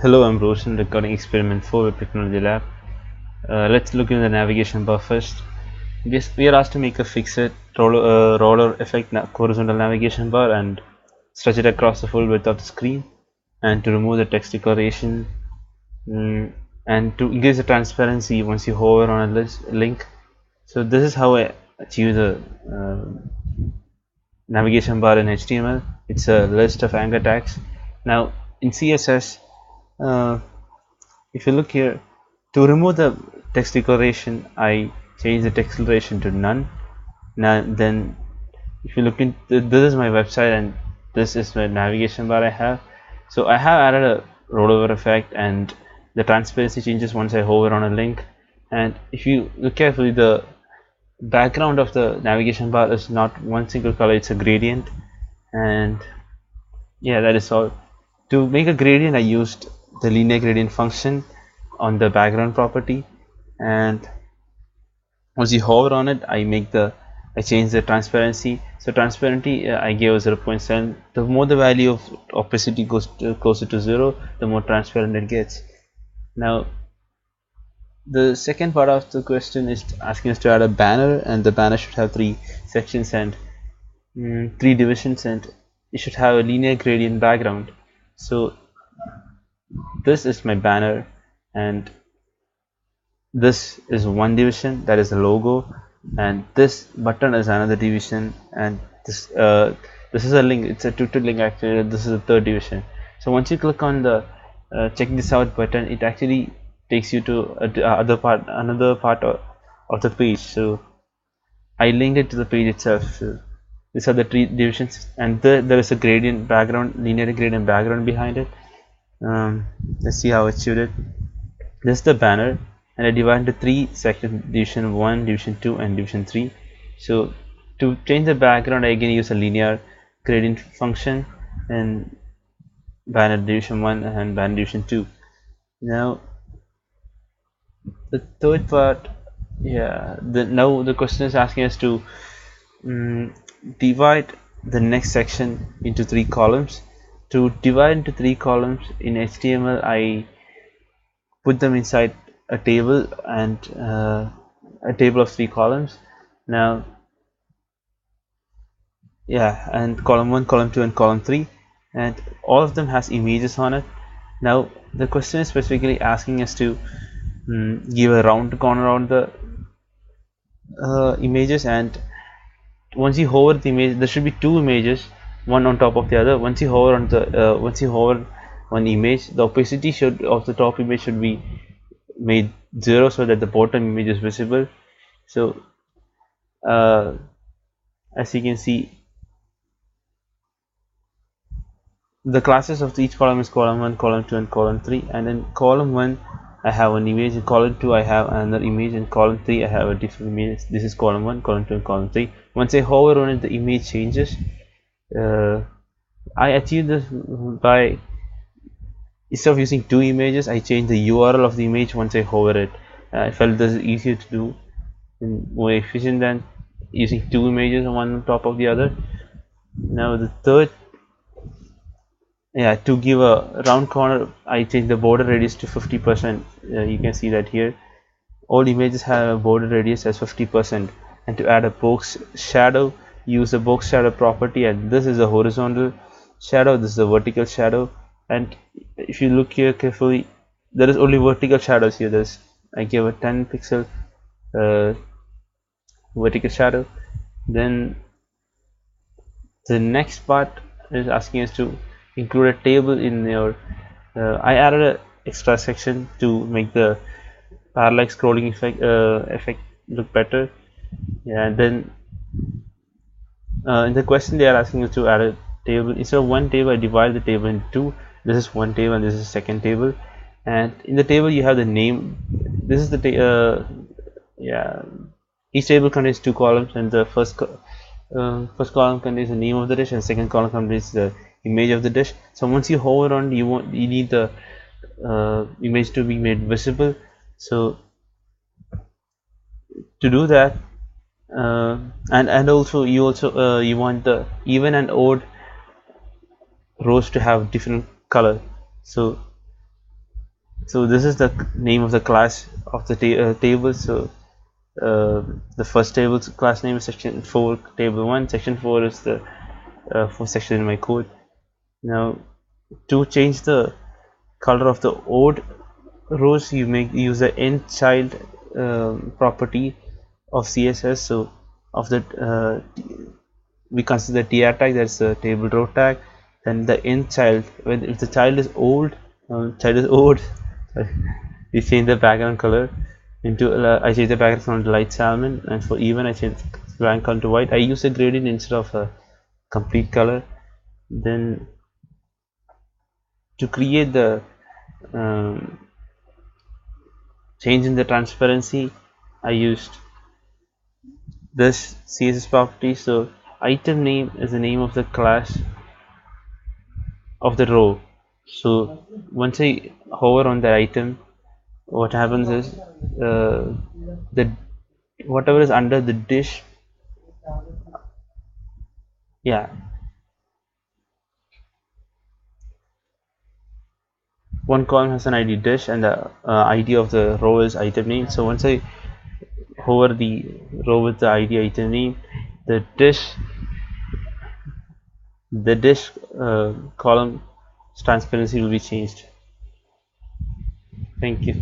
Hello, I'm Roshan, recording experiment 4 with Technology Lab. Let's look in the navigation bar first. We are asked to make a fixed roller effect horizontal navigation bar and stretch it across the full width of the screen, and to remove the text decoration, and to increase the transparency once you hover on a link. So this is how I achieve the navigation bar in HTML. It's a list of anchor tags. Now in CSS, uh, if you look here, to remove the text decoration, I change the text duration to none. Now then, if you look in, this is my website and this is my navigation bar I have. So I have added a rollover effect, and the transparency changes once I hover on a link. And if you look carefully, the background of the navigation bar is not one single color, it's a gradient. And yeah, that is all. To make a gradient, I used the linear gradient function on the background property, and once you hover on it, I change the transparency. So transparency, I gave a 0.7. The more the value of opacity goes closer to 0, the more transparent it gets. Now the second part of the question is asking us to add a banner, and the banner should have 3 sections and 3 divisions, and it should have a linear gradient background. So this is my banner, and this is one division, that is the logo, and this button is another division, and this is a link, it's a Twitter link actually. This is the third division. So once you click on the check this out button, it actually takes you to another part of the page. So I linked it to the page itself. So these are the three divisions, and there is a gradient background, linear gradient background behind it. Let's see how it showed. This is the banner, and I divide into 3 sections: division 1, division 2, and division 3. So to change the background, I again use a linear gradient function and banner division 1 and banner division 2. Now the third part, now the question is asking us to divide the next section into 3 columns. To divide into 3 columns in HTML, I put them inside a table, and a table of 3 columns. Now and column 1, column 2, and column 3, and all of them has images on it. Now the question is specifically asking us to give a round corner on the images, and once you hover the image, there should be 2 images, one on top of the other. Once you hover one image, the opacity of the top image should be made 0 so that the bottom image is visible. So as you can see, the classes of each column is column 1, column 2, and column 3, and in column 1 I have an image, in column 2 I have another image, in column 3 I have a different image. This is column 1, column 2, and column 3. Once I hover on it, the image changes. I achieve this by, instead of using 2 images, I change the URL of the image once I hover it. I felt this is easier to do and more efficient than using 2 images one on top of the other. Now the third, to give a round corner, I change the border radius to 50%. You can see that here all images have a border radius as 50%, and to add a box shadow, use the box shadow property, and this is a horizontal shadow, this is a vertical shadow. And if you look here carefully, there is only vertical shadows here. I give a 10 pixel vertical shadow. Then the next part is asking us to include a table in your I added an extra section to make the parallax scrolling effect look better. And then in the question they are asking us to add a table. Instead of one table, I divide the table into 2. This is one table and this is the second table, and in the table you have the name. This is the each table contains 2 columns, and the first column contains the name of the dish, and second column contains the image of the dish. So once you hover on, you need the image to be made visible. So to do that, and also you want the even and odd rows to have different color. So So this is the name of the class of the table. So the first table class name is section 4 table 1. Section 4 is the fourth section in my code. Now to change the color of the odd rows, you make use the end child property of CSS. So of the we consider the tr tag, that's the table row tag. Then the end child, when if the child is old we change the background color into I change the background color to light salmon, and for even I change background color to white. I use a gradient instead of a complete color. Then to create the um, change in the transparency, I used this CSS property. So item name is the name of the class of the row. So once I hover on the item, what happens is the whatever is under the dish, yeah, one column has an ID dish, and the ID of the row is item name. So once I hover the row with the ID item name, the dish column transparency will be changed. Thank you.